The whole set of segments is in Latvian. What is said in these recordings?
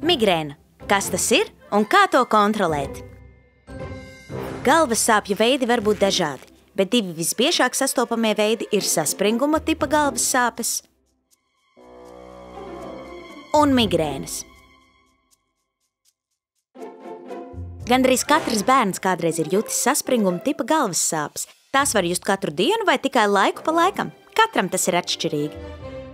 Migrēna. Kas tas ir un kā to kontrolēt? Galvas sāpju veidi var būt dažādi, bet divi visbiežāk sastopamie veidi ir saspringuma tipa galvas sāpes un migrēnas. Gandrīz katrs bērns kādreiz ir jutis saspringuma tipa galvas sāpes. Tās var just katru dienu vai tikai laiku pa laikam. Katram tas ir atšķirīgi.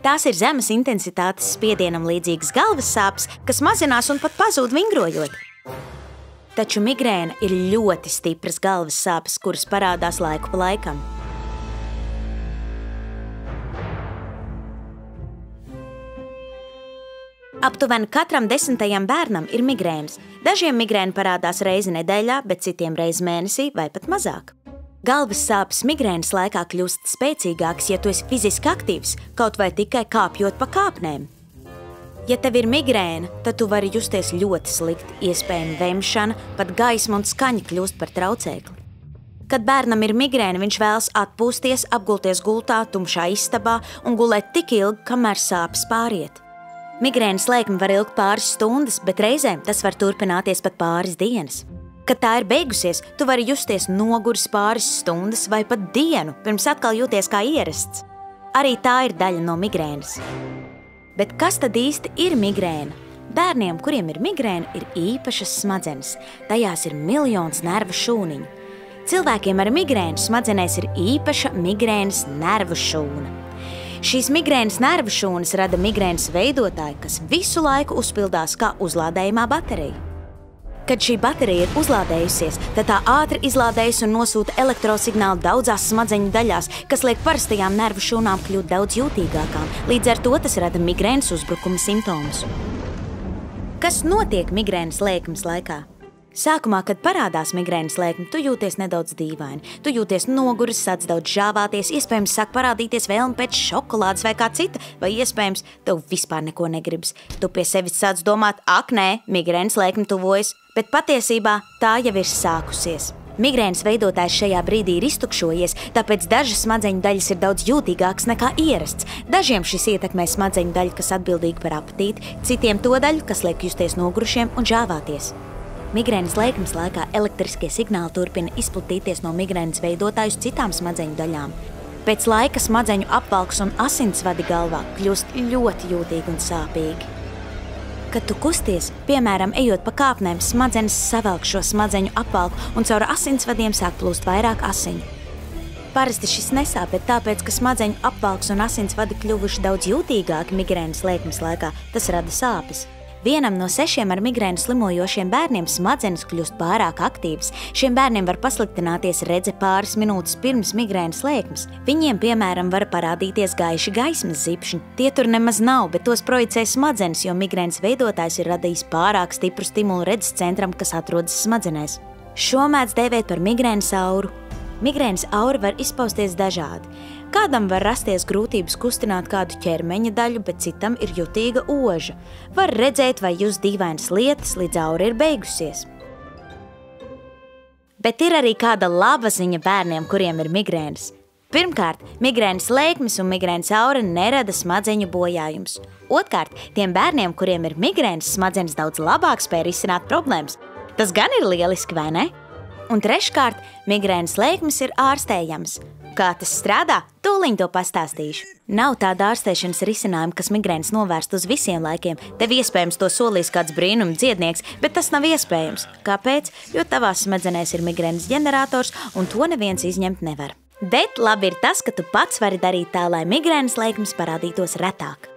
Tās ir zemes intensitātes spiedienam līdzīgas galvas sāpes, kas mazinās un pat pazūd vingrojot. Taču migrēna ir ļoti stipras galvas sāpes, kuras parādās laiku pa laikam. Aptuveni katram 10. bērnam ir migrēnas. Dažiem migrēna parādās reizi nedēļā, bet citiem reizi mēnesī vai pat mazāk. Galvas sāpes migrēnas laikā kļūst spēcīgākas, ja tu esi fiziski aktīvs, kaut vai tikai kāpjot pa kāpnēm. Ja tev ir migrēna, tad tu vari justies ļoti slikti, iespējama vemšana, pat gaisma un skaņa kļūst par traucēkli. Kad bērnam ir migrēna, viņš vēlas atpūsties, apgulties gultā, tumšā istabā un gulēt tik ilgi, kamēr sāpes pāriet. Migrēnas lēkme var ilgt pāris stundas, bet reizēm tas var turpināties pat pāris dienas. Kad tā ir beigusies, tu vari justies noguris pāris stundas vai pat dienu, pirms atkal jūties kā ierasts. Arī tā ir daļa no migrēnas. Bet kas tad īsti ir migrēna? Bērniem, kuriem ir migrēna, ir īpašas smadzenes. Tajās ir miljons nervu šūniņu. Cilvēkiem ar migrēnu smadzenēs ir īpaša migrēnas nervu šūna. Šīs migrēnas nervu šūnas rada migrēnas veidotāji, kas visu laiku uzpildās kā uzlādējumā baterija. Kad šī baterija ir uzlādējusies, tad tā ātri izlādējas un nosūta elektrosignālu daudzās smadzeņu daļās, kas liek parastajām nervu šūnām kļūt daudz jūtīgākām. Līdz ar to tas rada migrēnas uzbrukuma simptomus. Kas notiek migrēnas lēkmes laikā? Sākumā, kad parādās migrēnas lēkme, tu jūties nedaudz dīvaini. Tu jūties noguris, sāc daudz žāvāties, iespējams sāk parādīties vēlme pēc šokolādes vai kā cita, vai iespējams tev vispār neko negribas. Tu pie sevis sāc domāt, ak nē, migrēnas lēkme tuvojas, bet patiesībā tā jau ir sākusies. Migrēnas veidotājs šajā brīdī ir iztukšojies, tāpēc dažas smadzeņu daļas ir daudz jūtīgākas nekā ierasts. Dažiem šis ietekmē smadzeņu daļu, kas atbildīga par apetīti, citiem to daļu, kas liek justies nogurušiem un žāvāties. Migrēnas lēkmes laikā elektriskie signāli turpina izplatīties no migrēnas veidotājai uz citām smadzeņu daļām. Pēc laika smadzeņu apvalks un asinsvadi galvā kļūst ļoti jūtīgi un sāpīgi. Kad tu kusties, piemēram, ejot pa kāpnēm, smadzenes savelk šo smadzeņu apvalku un caur asinsvadiem sāk plūst vairāk asiņu. Parasti šis nesāp, bet tāpēc, ka smadzeņu apvalks un asinsvadi kļuvuši daudz jūtīgāki migrēnas lēkmes laikā, tas rada sāpes. Vienam no 6 ar migrēnu slimojošiem bērniem smadzenes kļūst pārāk aktīvas. Šiem bērniem var pasliktināties redze pāris minūtes pirms migrēnas lēkmes. Viņiem, piemēram, var parādīties gaiši gaismas zibšņi. Tie tur nemaz nav, bet tos projicē smadzenes, jo migrēnas veidotājs ir radījis pārāk stipru stimulu redzes centram, kas atrodas smadzenēs. Šo mēdz dēvēt par migrēnas auru. Migrēnas aura var izpausties dažādi. Kādam var rasties grūtības kustināt kādu ķermeņa daļu, bet citam ir jutīga oža. Var redzēt vai just dīvainas lietas, līdz aura ir beigusies. Bet ir arī kāda laba ziņa bērniem, kuriem ir migrēnas. Pirmkārt, migrēnas lēkmes un migrēnas aura nerada smadzeņu bojājumus. Otkārt, tiem bērniem, kuriem ir migrēnas, smadzenes daudz labāk spēj risināt problēmas. Tas gan ir lieliski, vai ne? Un treškārt, migrēnas lēkmes ir ārstējamas. Kā tas strādā? Tūliņ to pastāstīšu. Nav tāda ārstēšanas risinājuma, kas migrēnas novērst uz visiem laikiem. Tev iespējams to solīs kāds brīnuma dziednieks, bet tas nav iespējams. Kāpēc? Jo tavās smadzenēs ir migrēnas ģenerators, un to neviens izņemt nevar. Bet labi ir tas, ka tu pats vari darīt tā, lai migrēnas lēkmes parādītos retāk.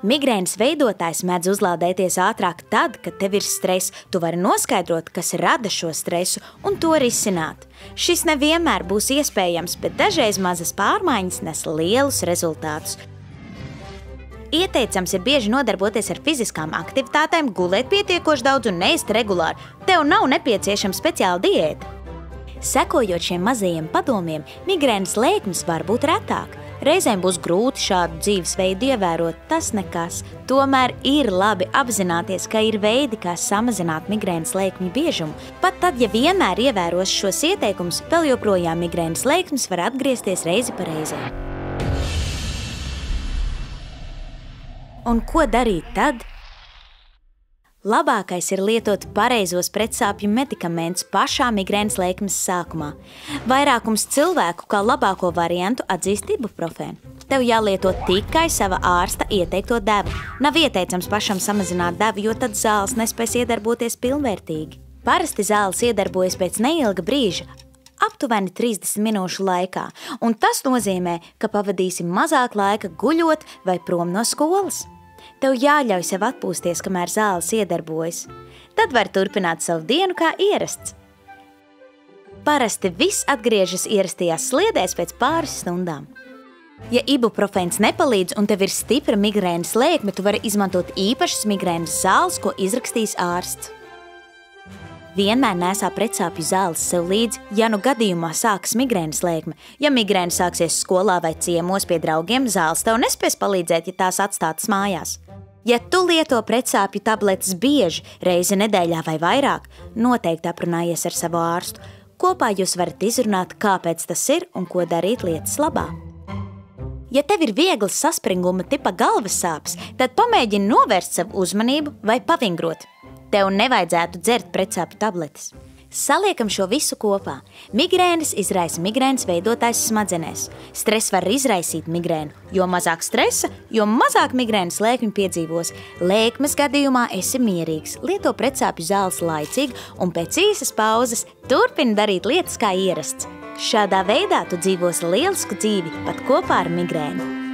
Migrēnas veidotājs mēdz uzlādēties ātrāk tad, kad tev ir stress. Tu vari noskaidrot, kas rada šo stresu, un to risināt. Šis nevienmēr būs iespējams, bet dažreiz mazas pārmaiņas nes lielus rezultātus. Ieteicams ir bieži nodarboties ar fiziskām aktivitātēm, gulēt pietiekoši daudz un neēst regulāri. Tev nav nepieciešama speciāla diēta. Sekojot šiem mazajiem padomiem, migrēnas lēkmes var būt retāk. Reizēm būs grūti šādu dzīvesveidu ievērot, tas nekas. Tomēr ir labi apzināties, ka ir veidi, kā samazināt migrēnas lēkmju biežumu. Pat tad, ja vienmēr ievēros šos ieteikumus, vēl joprojām migrēnas lēkmes var atgriezties reizi pa reizei. Un ko darīt tad? Labākais ir lietot pareizos pretsāpju medikamentus pašā migrēnas lēkmes sākumā. Vairākums cilvēku kā labāko variantu atzīst ibuprofēnu. Tev jālieto tikai sava ārsta ieteikto devu. Nav ieteicams pašam samazināt devu, jo tad zāles nespēs iedarboties pilnvērtīgi. Parasti zāles iedarbojas pēc neilga brīža, aptuveni 30 minūšu laikā, un tas nozīmē, ka pavadīsim mazāk laika guļot vai prom no skolas. Tev jāļauj sev atpūsties, kamēr zāles iedarbojas. Tad var turpināt savu dienu kā ierasts. Parasti viss atgriežas ierastajās sliedēs pēc pāris stundām. Ja ibuprofēns nepalīdz un tev ir stipra migrēnas lēkme, tu vari izmantot īpašas migrēnas zāles, ko izrakstīs ārsts. Vienmēr nesā pretsāpju zāles sev līdzi, ja nu gadījumā sākas migrēnas lēkme. Ja migrēna sāksies skolā vai ciemos pie draugiem, zāles tev nespēs palīdzēt, ja tās atstātas mājās. Ja tu lieto pretsāpju tabletes bieži, reizi nedēļā vai vairāk, noteikti aprunājies ar savu ārstu. Kopā jūs varat izrunāt, kāpēc tas ir un ko darīt lietas labā. Ja tev ir vieglas saspringuma tipa galvas sāpes, tad pamēģini novērst savu uzmanību vai pavingrot. Tev nevajadzētu dzert pretsāpju tabletes. Saliekam šo visu kopā. Migrēnas izraisa migrēnas veidotājs smadzenēs. Stress var izraisīt migrēnu. Jo mazāk stresa, jo mazāk migrēnas lēkmi piedzīvos. Lēkmes gadījumā esi mierīgs, lieto pretsāpju zāles laicīgi un pēc īsas pauzes turpini darīt lietas kā ierasts. Šādā veidā tu dzīvosi lielisku dzīvi pat kopā ar migrēnu.